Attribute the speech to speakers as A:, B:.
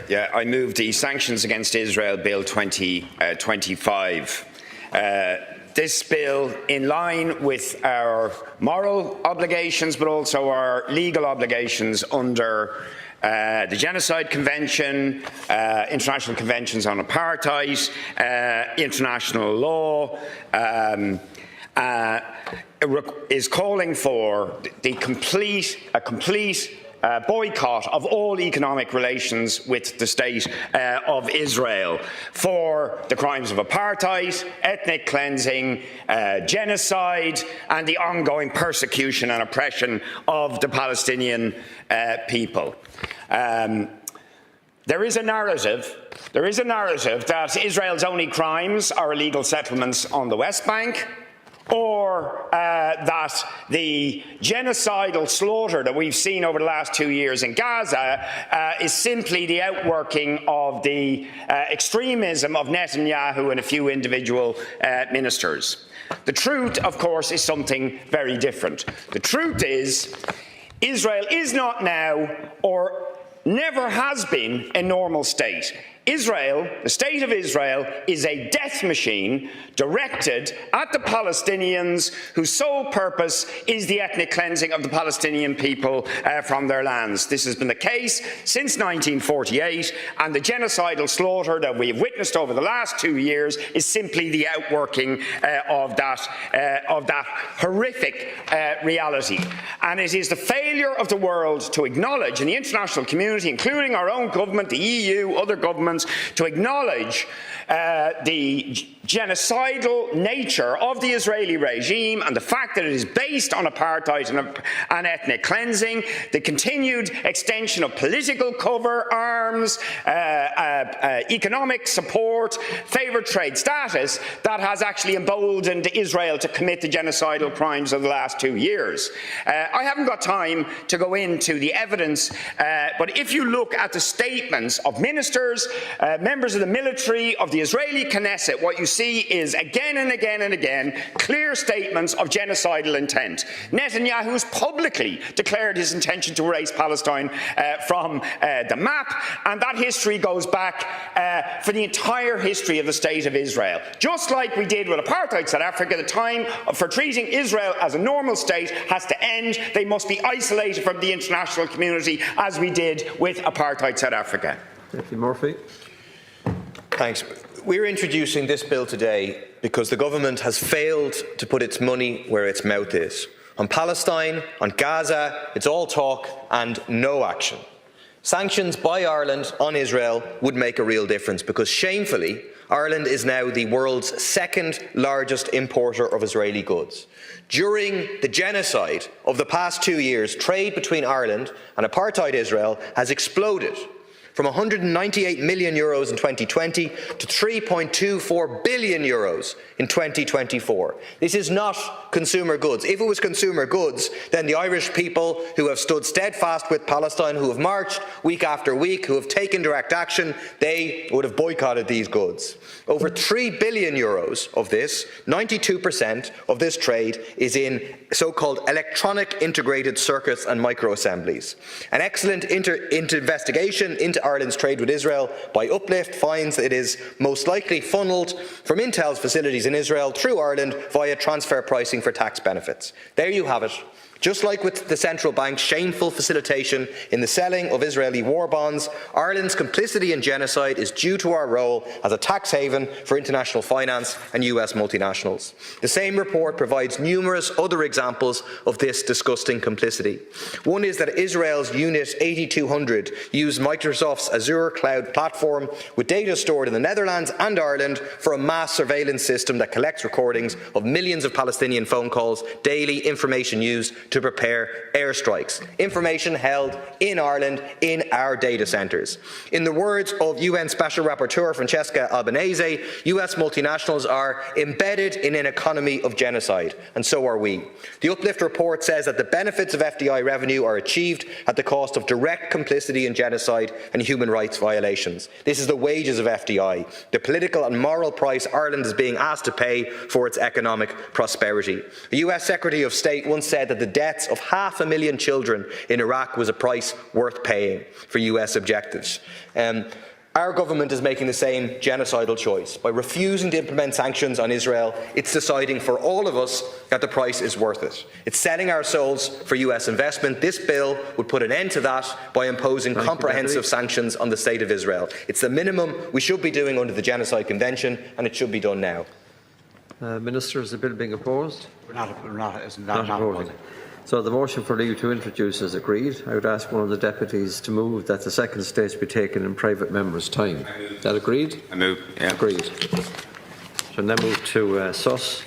A: I move the Sanctions Against Israel Bill 2025. This bill, in line with our moral obligations but also our legal obligations under the Genocide Convention, international conventions on apartheid, international law, is calling for a complete boycott of all economic relations with the State of Israel for the crimes of apartheid, ethnic cleansing, genocide and the ongoing persecution and oppression of the Palestinian people. There is a narrative that Israel's only crimes are illegal settlements on the West Bank, or that the genocidal slaughter that we've seen over the last 2 years in Gaza is simply the outworking of the extremism of Netanyahu and a few individual ministers. The truth, of course, is something very different. The truth is, Israel is not now, or never has been, a normal state. Israel, the State of Israel, is a death machine directed at the Palestinians whose sole purpose is the ethnic cleansing of the Palestinian people from their lands. This has been the case since 1948, and the genocidal slaughter that we have witnessed over the last 2 years is simply the outworking of that horrific reality. And it is the failure of the world to acknowledge, and the international community, including our own government, the EU, other governments, to acknowledge the genocidal nature of the Israeli regime and the fact that it is based on apartheid and ethnic cleansing, the continued extension of political cover, arms, economic support, favoured trade status that has actually emboldened Israel to commit the genocidal crimes of the last 2 years. I haven't got time to go into the evidence, but if you look at the statements of ministers, members of the military, of the Israeli Knesset, what you see is again and again and again clear statements of genocidal intent. Netanyahu has publicly declared his intention to erase Palestine from the map, and that history goes back for the entire history of the State of Israel. Just like we did with apartheid South Africa, the time for treating Israel as a normal state has to end. They must be isolated from the international community, as we did with apartheid South Africa.
B: Thank you, Murphy.
C: Thanks. We're introducing this bill today because the government has failed to put its money where its mouth is. On Palestine, on Gaza, it's all talk and no action. Sanctions by Ireland on Israel would make a real difference because, shamefully, Ireland is now the world's second largest importer of Israeli goods. During the genocide of the past 2 years, trade between Ireland and apartheid Israel has exploded from €198 million in 2020 to €3.24 billion in 2024. This is not consumer goods. If it was consumer goods, then the Irish people who have stood steadfast with Palestine, who have marched week after week, who have taken direct action, they would have boycotted these goods. Over €3 billion of this, 92% of this trade, is in so-called electronic integrated circuits and microassemblies. An excellent investigation into Ireland's trade with Israel by Uplift finds that it is most likely funnelled from Intel's facilities in Israel through Ireland via transfer pricing for tax benefits. There you have it. Just like with the central bank's shameful facilitation in the selling of Israeli war bonds, Ireland's complicity in genocide is due to our role as a tax haven for international finance and US multinationals. The same report provides numerous other examples of this disgusting complicity. One is that Israel's Unit 8200 used Microsoft's Azure cloud platform with data stored in the Netherlands and Ireland for a mass surveillance system that collects recordings of millions of Palestinian phone calls daily, information used to prepare airstrikes, information held in Ireland in our data centres. In the words of UN Special Rapporteur Francesca Albanese, US multinationals are embedded in an economy of genocide, and so are we. The Uplift report says that the benefits of FDI revenue are achieved at the cost of direct complicity in genocide and human rights violations. This is the wages of FDI, the political and moral price Ireland is being asked to pay for its economic prosperity. The US Secretary of State once said that the deaths of 500,000 children in Iraq was a price worth paying for US objectives. Our government is making the same genocidal choice. By refusing to implement sanctions on Israel, it's deciding for all of us that the price is worth it. It's selling our souls for US investment. This bill would put an end to that by imposing comprehensive sanctions on the State of Israel. It's the minimum we should be doing under the Genocide Convention, and it should be done now.
B: Minister, is the bill being opposed?
D: Not opposing.
B: So the motion for leave to introduce is agreed. I would ask one of the deputies to move that the second stage be taken in private members' time. Is that agreed?
D: I move. Yeah.
B: Agreed. So now move to Sus.